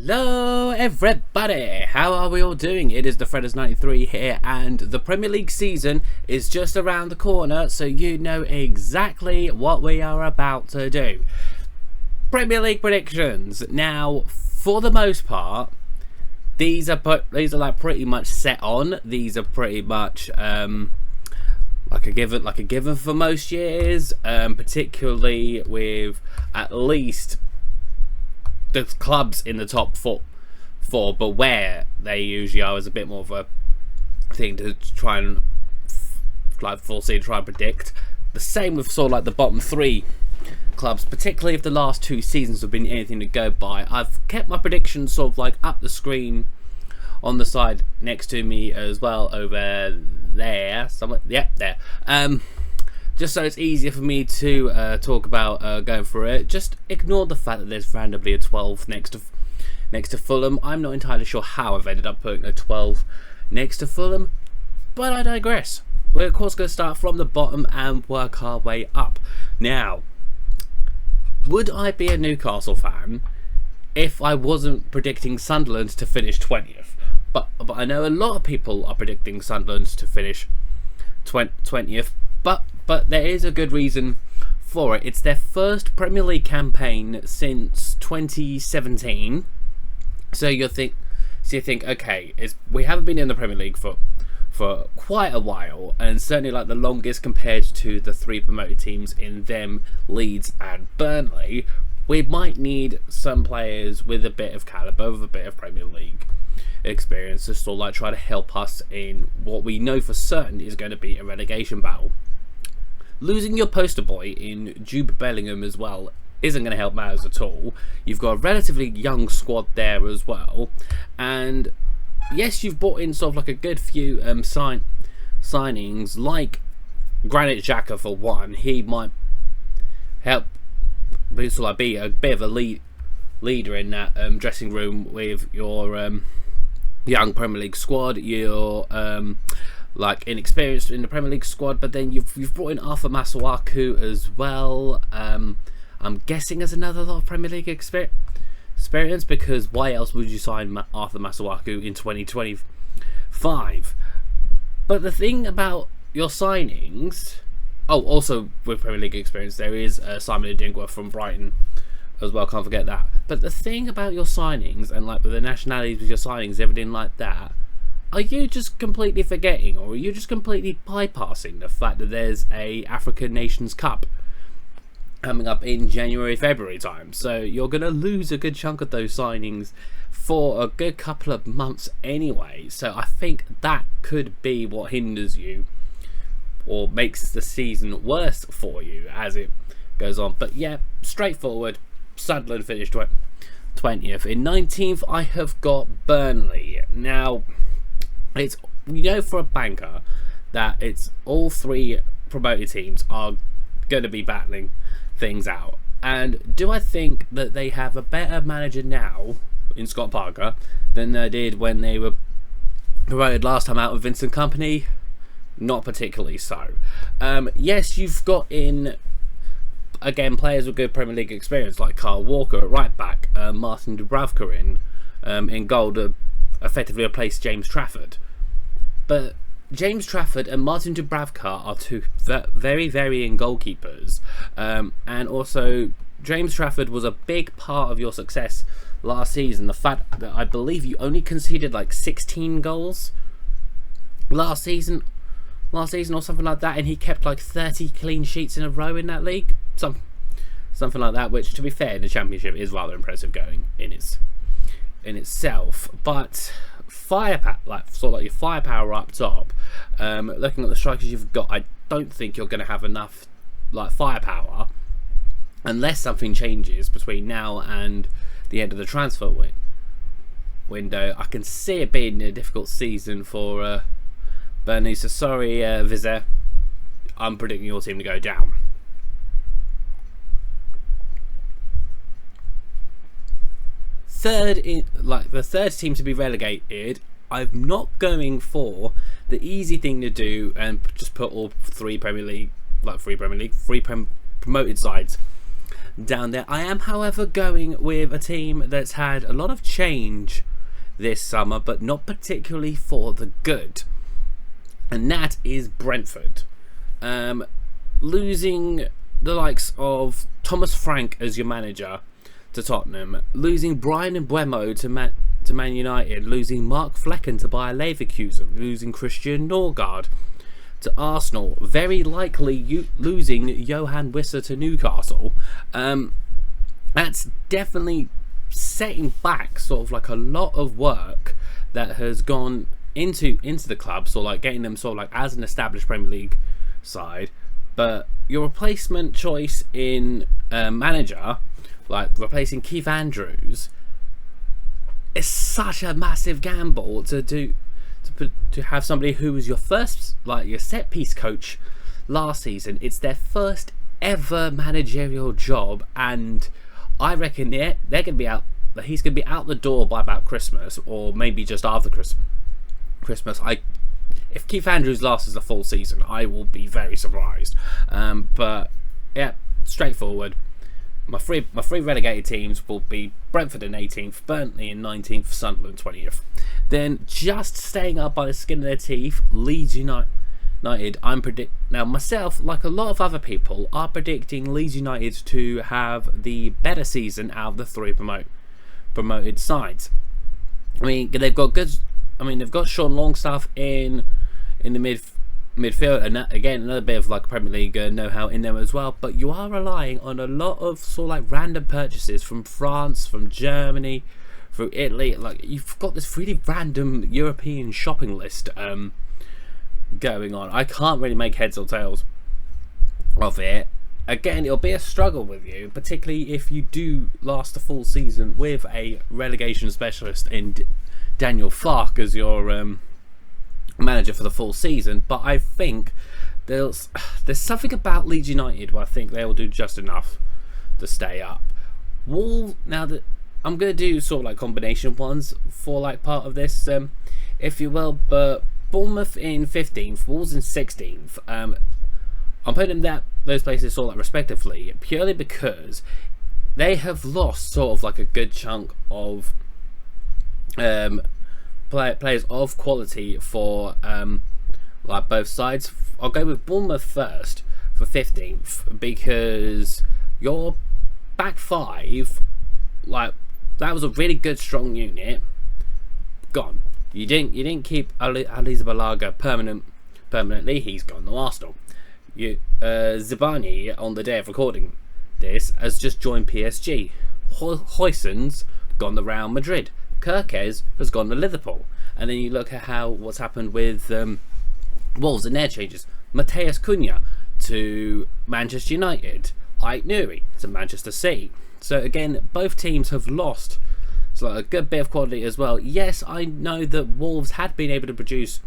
Hello everybody, how are we all doing? It is the Fredders93 here, and the Premier League season is just around the corner, so you know exactly what we are about to do. Premier League predictions. Now, for the most part, these are like pretty much set on. These are pretty much like a given for most years, particularly with at least the clubs in the top four, but where they usually are is a bit more of a thing to try and foresee, try and predict. The same with sort of like the bottom three clubs, particularly if the last two seasons have been anything to go by. I've kept my predictions sort of like up the screen on the side next to me as well, over there somewhere. Yep, there. Just so it's easier for me to talk about going through it. Just ignore the fact that there's randomly a 12 next to Fulham. I'm not entirely sure how I've ended up putting a 12 next to Fulham, but I digress. We're of course going to start from the bottom and work our way up. Now, would I be a Newcastle fan if I wasn't predicting Sunderland to finish 20th? But I know a lot of people are predicting Sunderland to finish 20th. But there is a good reason for it. It's their first Premier League campaign since 2017. So you think, okay, we haven't been in the Premier League for quite a while, and certainly like the longest compared to the three promoted teams in them, Leeds and Burnley. We might need some players with a bit of calibre, with a bit of Premier League experience to sort of like try to help us in what we know for certain is going to be a relegation battle. Losing your poster boy in Jude Bellingham as well isn't going to help matters at all. You've got a relatively young squad there as well, and yes, you've brought in sort of like a good few signings like Granit Xhaka for one. He might help sort of like be a bit of a leader in that dressing room with your young Premier League squad. You're like inexperienced in the Premier League squad, but then you've brought in Arthur Masuaku as well. I'm guessing as another lot of Premier League experience, because why else would you sign Arthur Masuaku in 2025? But the thing about your signings, also with Premier League experience, there is Simon Adingwa from Brighton as well, can't forget that. But the thing about your signings, and like with the nationalities with your signings, everything like that, are you just completely forgetting, or are you just completely bypassing the fact that there's a African Nations Cup coming up in January, February time? So you're going to lose a good chunk of those signings for a good couple of months anyway. So I think that could be what hinders you or makes the season worse for you as it goes on. But yeah, straightforward. Sunderland finished 20th. In 19th, I have got Burnley. Now, it's, you know, for a banker that it's all three promoted teams are going to be battling things out. And do I think that they have a better manager now in Scott Parker than they did when they were promoted last time out with Vincent Kompany? Not particularly so. Yes, you've got in, again, players with good Premier League experience like Kyle Walker at right back, Martin Dubravka in goal to effectively replace James Trafford. But James Trafford and Martin Dubravka are two very varying goalkeepers, and also James Trafford was a big part of your success last season. The fact that I believe you only conceded like 16 goals last season or something like that, and he kept like 30 clean sheets in a row in that league, something like that, which to be fair in the Championship is rather impressive going in itself. But firepower, like your firepower up top, looking at the strikers you've got, I don't think you're going to have enough like firepower unless something changes between now and the end of the transfer window. I can see it being a difficult season for Burnley, so sorry, Vizet, I'm predicting your team to go down. The third team to be relegated, I'm not going for the easy thing to do and just put all three promoted sides down there. I am, however, going with a team that's had a lot of change this summer, but not particularly for the good, and that is Brentford. Losing the likes of Thomas Frank as your manager to Tottenham, losing Brian Mbeumo to Man United, losing Mark Flecken to Bayer Leverkusen, losing Christian Norgard to Arsenal, very likely losing Johan Wissa to Newcastle. That's definitely setting back sort of like a lot of work that has gone into the club, so like getting them sort of like as an established Premier League side. But your replacement choice in manager, like replacing Keith Andrews, is such a massive gamble to have somebody who was your first, like your set piece coach last season. It's their first ever managerial job, and I reckon they're going to be out. He's going to be out the door by about Christmas, or maybe just after Christmas. If Keith Andrews lasts the full season, I will be very surprised. But yeah, straightforward. My three relegated teams will be Brentford in 18th, Burnley in 19th, Sunderland 20th. Then just staying up by the skin of their teeth, Leeds United. Now myself, like a lot of other people, are predicting Leeds United to have the better season out of the three promoted sides. I mean, they've got Sean Longstaff in the midfield, and that, again, another bit of like Premier League know-how in them as well. But you are relying on a lot of sort of like random purchases from France, from Germany, through Italy. Like, you've got this really random European shopping list going on. I can't really make heads or tails of it. Again, it'll be a struggle with you, particularly if you do last the full season with a relegation specialist in Daniel Farke as your manager for the full season. But I think there's something about Leeds United where I think they will do just enough to stay up. Now that I'm going to do sort of like combination ones for like part of this, if you will, but Bournemouth in 15th, Wolves in 16th. I'm putting those places sort of like respectively purely because they have lost sort of like a good chunk of players of quality for like both sides. I'll go with Bournemouth first for 15th because your back five, like, that was a really good strong unit, gone. You didn't keep Aliza Balaga permanently. He's gone to Arsenal. Zibani, on the day of recording this, has just joined PSG. Huijsen's gone to Real Madrid. Kerkez has gone to Liverpool. And then you look at what's happened with Wolves and their changes. Mateus Cunha to Manchester United. Ait Nuri to Manchester City. So again, both teams have lost a good bit of quality as well. Yes, I know that Wolves had been able to produce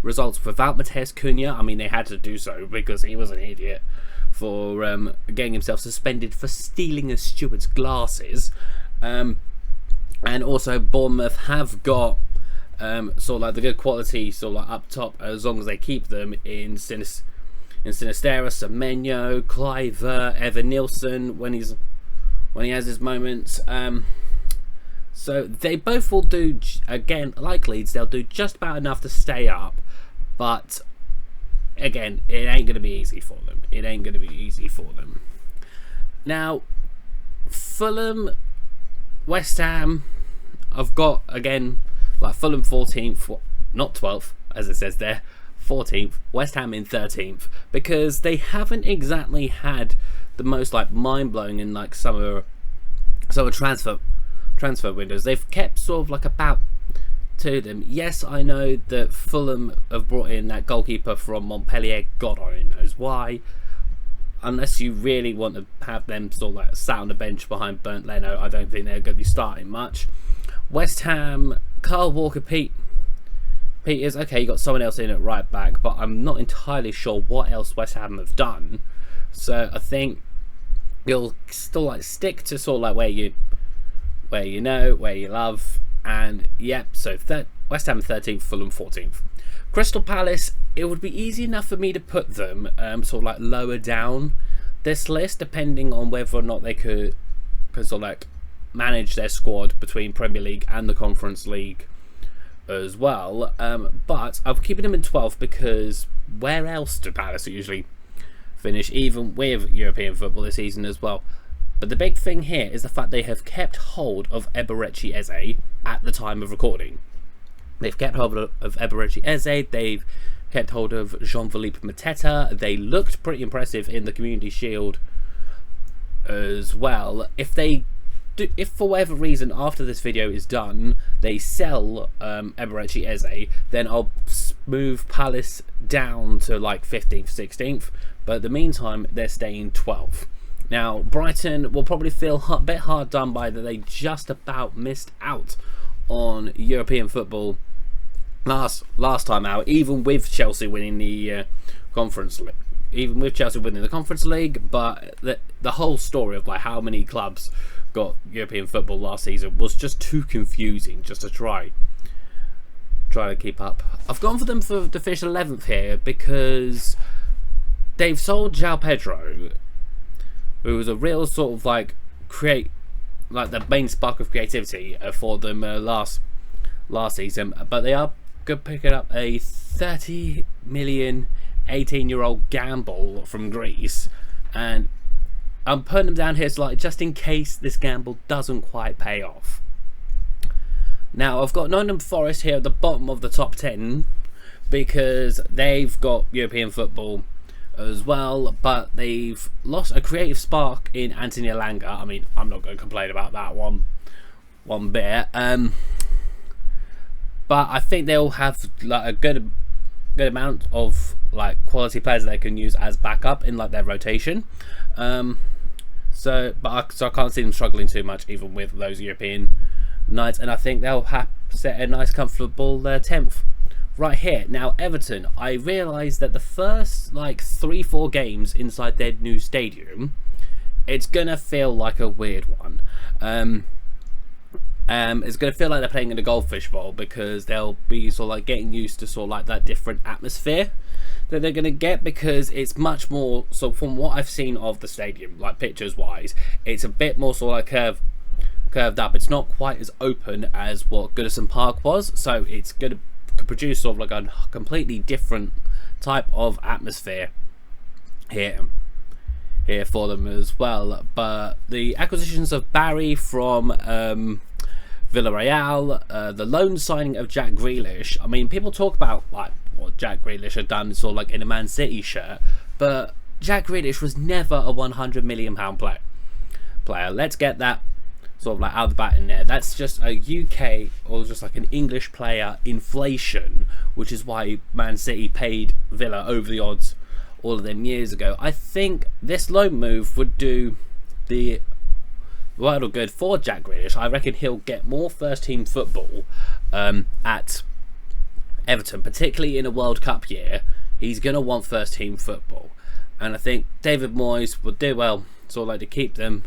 results without Mateus Cunha. I mean, they had to do so because he was an idiot for getting himself suspended for stealing a steward's glasses. And also Bournemouth have got sort of like the good quality sort of like up top, as long as they keep them in Sinistera, Semenyo, Cliver, Evan Nielsen when he has his moments. So they both will do, again, like Leeds, they'll do just about enough to stay up. But again, it ain't going to be easy for them. Now, Fulham, West Ham, I've got, again, like Fulham 14th, not 12th, as it says there, 14th, West Ham in 13th, because they haven't exactly had the most like mind-blowing in like summer transfer windows. They've kept sort of like about to them. Yes, I know that Fulham have brought in that goalkeeper from Montpellier. God only knows why. Unless you really want to have them sort of like sat on the bench behind Bernd Leno, I don't think they're going to be starting much. West Ham, Carl Walker Peters, okay, you got someone else in at right back, but I'm not entirely sure what else West Ham have done. So I think you'll still like stick to sort of like where you know, where you love, and yep. So West Ham 13th, Fulham 14th. Crystal Palace, it would be easy enough for me to put them sort of like lower down this list, depending on whether or not they could sort of like manage their squad between Premier League and the Conference League as well. But I'm keeping them in 12th because where else do Palace usually finish, even with European football this season as well? But the big thing here is the fact they have kept hold of Eberechi Eze at the time of recording. They've kept hold of Eberechi Eze, they've kept hold of Jean-Philippe Mateta. They looked pretty impressive in the Community Shield as well. If for whatever reason after this video is done they sell Eberechi Eze, then I'll move Palace down to like 15th, 16th, but in the meantime they're staying 12th. Now Brighton will probably feel a bit hard done by that they just about missed out on European football last time out, even with Chelsea winning the Conference League. Even with Chelsea winning the Conference League, but the whole story of like how many clubs got European football last season was just too confusing just to try to keep up. I've gone for them to finish 11th here because they've sold João Pedro, who was a real sort of like the main spark of creativity for them last season, but they are good picking up a 30 million 18-year-old gamble from Greece, and I'm putting them down here slightly just in case this gamble doesn't quite pay off. Now I've got Nottingham Forest here at the bottom of the top 10 because they've got European football as well, but they've lost a creative spark in Anthony Elanga. I mean, I'm not going to complain about that one bit. But I think they'll have like a good amount of like quality players that they can use as backup in like their rotation. So I can't see them struggling too much even with those European nights, and I think they'll set a nice comfortable 10th right here. Now Everton, I realised that the first like 3-4 games inside their new stadium, it's gonna feel like a weird one. It's going to feel like they're playing in a goldfish bowl because they'll be sort of like getting used to sort of like that different atmosphere that they're going to get, because it's much more, so from what I've seen of the stadium, like pictures wise, it's a bit more sort of like curved up. It's not quite as open as what Goodison Park was, so it's going to produce sort of like a completely different type of atmosphere here for them as well. But the acquisitions of Barry from Villarreal, the loan signing of Jack Grealish. I mean, people talk about like what Jack Grealish had done sort of like in a Man City shirt, but Jack Grealish was never a £100 million player. Let's get that sort of like out of the bat in there. That's just a UK or just like an English player inflation, which is why Man City paid Villa over the odds all of them years ago. I think this loan move would do the world of good for Jack Grealish. I reckon he'll get more first team football at Everton, particularly in a World Cup year. He's going to want first team football, and I think David Moyes would do well sort of like to keep them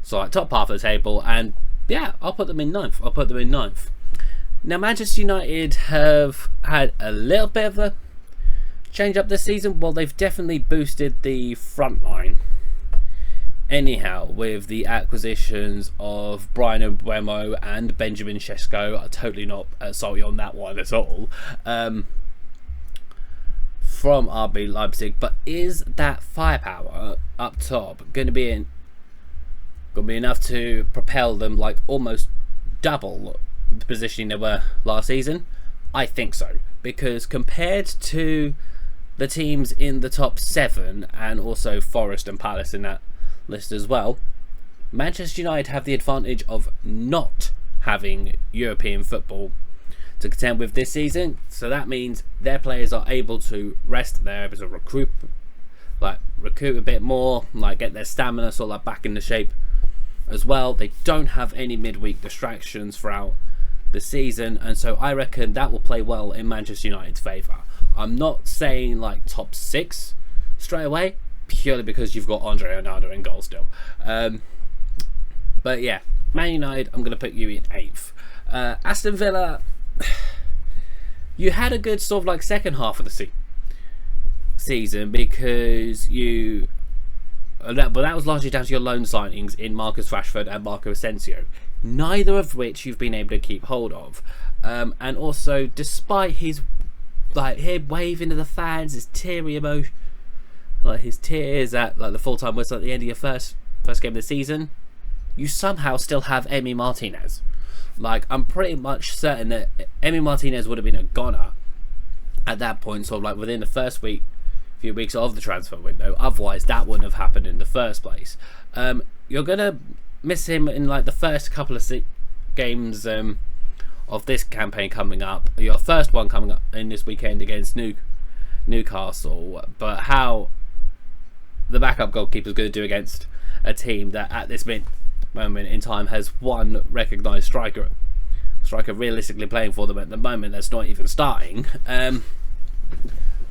so like top half of the table, and yeah, I'll put them in 9th. Now Manchester United have had a little bit of a change up this season. Well, they've definitely boosted the front line anyhow with the acquisitions of Brian Mbeumo and Benjamin Sesko. I'm totally not sorry on that one at all, from RB Leipzig. But is that firepower up top going to be enough to propel them like almost double the positioning they were last season? I think so, because compared to the teams in the top 7 and also Forest and Palace in that list as well, Manchester United have the advantage of not having European football to contend with this season. So that means their players are able to rest, they're able to recruit a bit more, like get their stamina sort of like back into shape as well. They don't have any midweek distractions throughout the season, and so I reckon that will play well in Manchester United's favour. I'm not saying like top 6 straight away, purely because you've got Andre Onana in goal still. But yeah, Man United, I'm going to put you in 8th. Aston Villa, you had a good sort of like second half of the season because you but that was largely down to your loan signings in Marcus Rashford and Marco Asensio, neither of which you've been able to keep hold of. And also, despite his him waving to the fans, his teary emotion, his tears at the full-time whistle at the end of your first game of the season, you somehow still have Emi Martinez. I'm pretty much certain that Emi Martinez would have been a goner at that point, within the first few weeks of the transfer window. Otherwise, that wouldn't have happened in the first place. You're gonna miss him in the first couple of games of this campaign coming up. Your first one coming up in this weekend against Newcastle. But how the backup goalkeeper is going to do against a team that at this moment in time has one recognised striker realistically playing for them at the moment that's not even starting,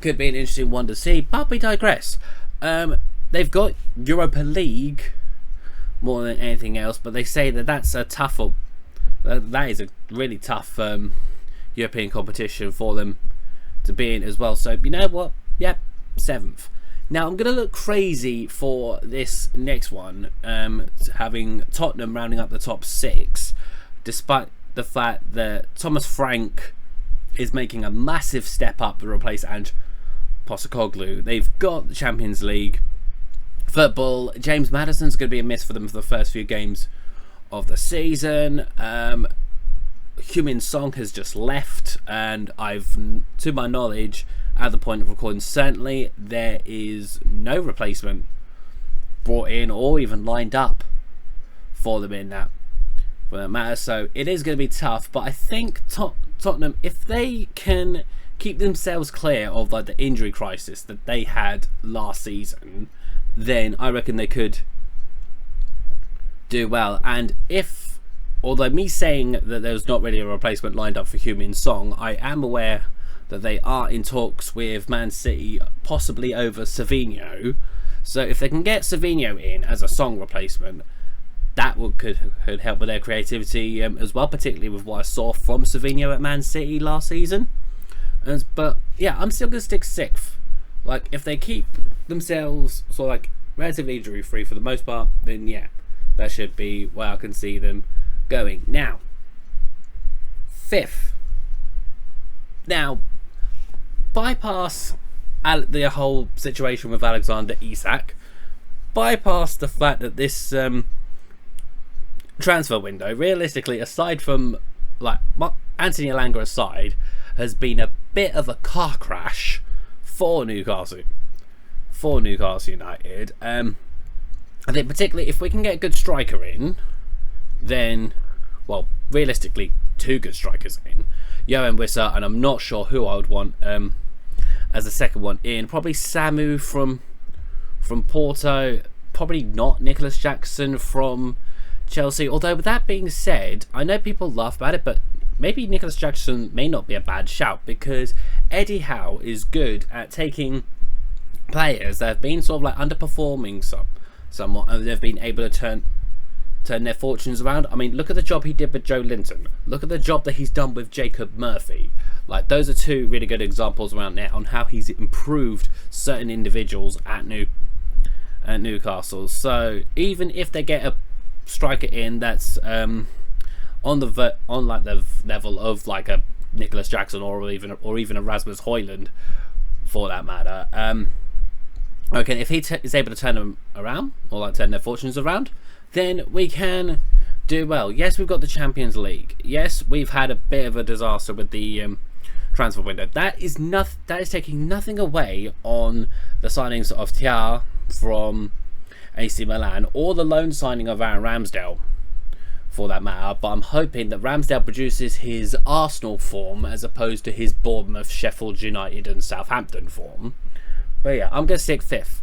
could be an interesting one to see. But we digress. They've got Europa League more than anything else, but they say that's a tough that is a really tough European competition for them to be in as well. So you know what? Yep, 7th. Now I'm going to look crazy for this next one, having Tottenham rounding up the top 6, despite the fact that Thomas Frank is making a massive step up to replace Ange Postecoglou. They've got the Champions League football. James Maddison's going to be a miss for them for the first few games of the season. Heung-min Son has just left, and to my knowledge, at the point of recording, certainly there is no replacement brought in or even lined up for them in that matter. So it is going to be tough, but I think Tottenham, if they can keep themselves clear of the injury crisis that they had last season, then I reckon they could do well. And although me saying that there's not really a replacement lined up for Heung-min Son, I am aware that they are in talks with Man City, possibly over Savinho. So if they can get Savinho in as a Son replacement, that could help with their creativity as well, particularly with what I saw from Savinho at Man City last season. But yeah, I'm still going to stick 6th. If they keep themselves relatively injury free for the most part, then yeah, that should be where I can see them going. Now, 5th. Now, bypass the whole situation with Alexander Isak. Bypass the fact that this transfer window, realistically, aside from Anthony Elanga aside, has been a bit of a car crash for Newcastle United. I think particularly if we can get a good striker in, then, well, realistically, 2 good strikers in. Yoane Wissa, and I'm not sure who I would want as the second one in. Probably Samu from Porto. Probably not Nicholas Jackson from Chelsea. Although with that being said, I know people laugh about it, but maybe Nicholas Jackson may not be a bad shout, because Eddie Howe is good at taking players that have been underperforming somewhat, and they've been able to turn their fortunes around. I mean, look at the job he did with Joe Linton. Look at the job that he's done with Jacob Murphy. Those are 2 really good examples around there on how he's improved certain individuals at Newcastle. So even if they get a striker in that's on the level of a Nicholas Jackson or even a Rasmus Højlund, for that matter, okay, if he is able to turn them around or turn their fortunes around, then we can do well. Yes, we've got the Champions League. Yes, we've had a bit of a disaster with the transfer window. That is taking nothing away on the signings of Thiago from AC Milan or the loan signing of Aaron Ramsdale, for that matter. But I'm hoping that Ramsdale produces his Arsenal form as opposed to his Bournemouth, Sheffield United and Southampton form. But yeah, I'm going to stick 5th.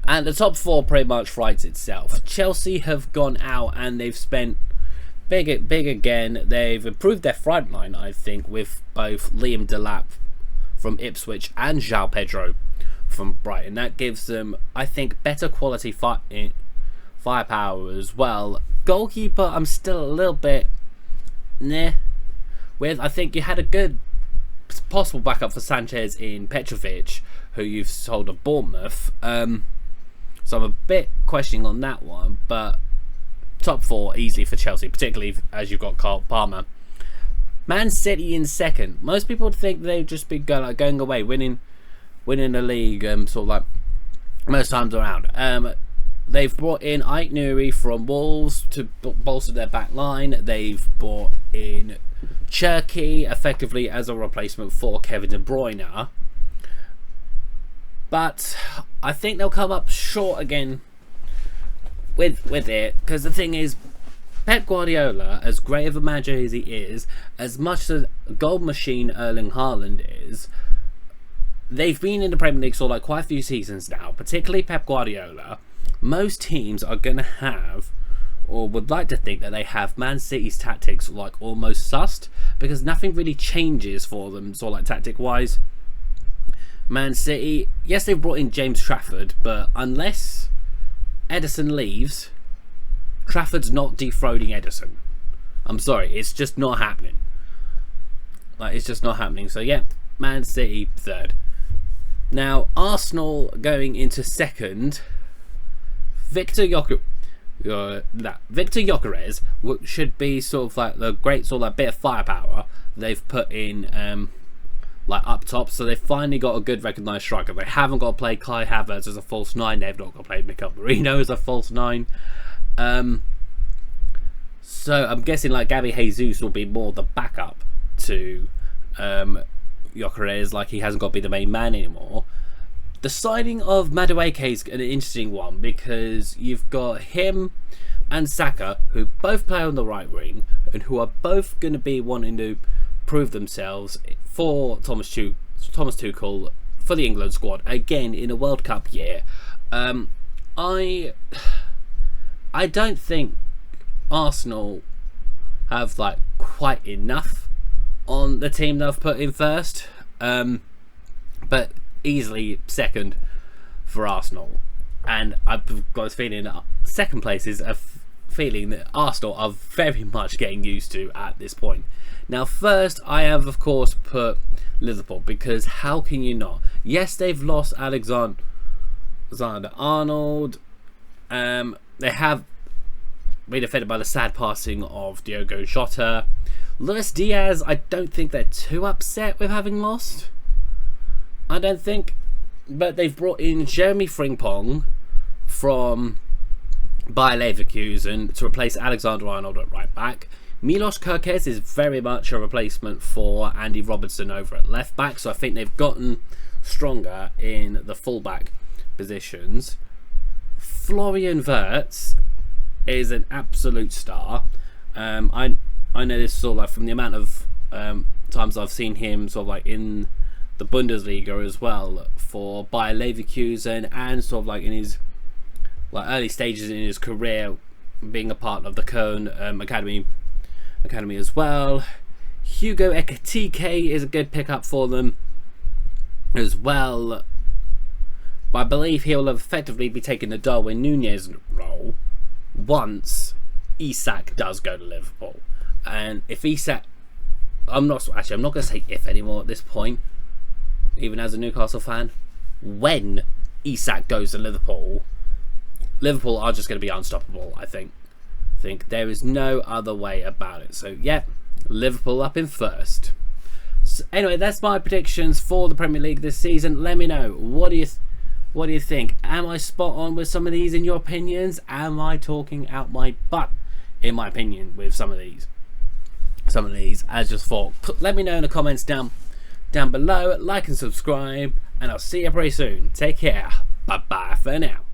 And the top 4 pretty much writes itself. Chelsea have gone out and they've spent big again. They've improved their front line, I think, with both Liam Delap from Ipswich and João Pedro from Brighton. That gives them, I think, better quality firepower as well. Goalkeeper, I'm still a little bit with. I think you had a good possible backup for Sanchez in Petrovic, who you've sold to Bournemouth. So I'm a bit questioning on that one, but top 4 easily for Chelsea, particularly as you've got Cole Palmer. Man City in second. Most people think they'd just be going away, winning the league, sort of like most times around. They've brought in Ike Nuri from Wolves to bolster their back line. They've brought in Cherki effectively as a replacement for Kevin De Bruyne. But I think they'll come up short again with it, because the thing is, Pep Guardiola, as great of a manager as he is, as much as a gold machine Erling Haaland is, they've been in the Premier League for like quite a few seasons now, particularly Pep Guardiola. Most teams are going to have, or would like to think that they have, Man City's tactics like almost sussed, because nothing really changes for them, sort of like tactic wise. Man City, yes, they've brought in James Trafford, but unless Ederson leaves, Trafford's not dethroning Ederson. I'm sorry, it's just not happening. Like, it's just not happening. So yeah, Man City third. Now Arsenal going into second. Victor Gyökeres should be sort of like the great sort of like bit of firepower they've put in like up top. So they've finally got a good recognised striker. They haven't got to play Kai Havertz as a false 9. They've not got to play Miguel Merino as a false 9. So I'm guessing like Gabby Jesus will be more the backup to Gyökeres, like he hasn't got to be the main man anymore. The signing of Madueke is an interesting one, because you've got him and Saka, who both play on the right wing and who are both going to be wanting to prove themselves for Thomas Tuchel for the England squad again in a World Cup year. I don't think Arsenal have like quite enough on the team they've put in first, but easily second for Arsenal. And I've got this feeling that second place is a feeling that Arsenal are very much getting used to at this point. Now first, I have of course put Liverpool, because how can you not? Yes, they've lost Alexander-Arnold. They have been affected by the sad passing of Diogo Jota. Luis Diaz, I don't think they're too upset with having lost. I don't think. But they've brought in Jeremy Frimpong from Bayer Leverkusen to replace Alexander-Arnold at right back. Milos Kerkez is very much a replacement for Andy Robertson over at left back, so I think they've gotten stronger in the fullback positions. Florian Wirtz is an absolute star. I know this sort of like from the amount of times I've seen him sort of like in the Bundesliga as well for Bayer Leverkusen, and sort of like in his like early stages in his career being a part of the Köln academy as well. Hugo Ekitike is a good pickup for them as well, but I believe he'll effectively be taking the Darwin Nunez role once Isak does go to Liverpool. And if Isak, I'm not going to say if anymore at this point, even as a Newcastle fan, when Isak goes to Liverpool, Liverpool are just going to be unstoppable. I think there is no other way about it. So yeah, Liverpool up in first. So anyway, that's my predictions for the Premier League this season. Let me know, what do you think? Am I spot on with some of these in your opinions? Am I talking out my butt in my opinion with some of these? As just thought, let me know in the comments down below. Like and subscribe, and I'll see you very soon. Take care. Bye bye for now.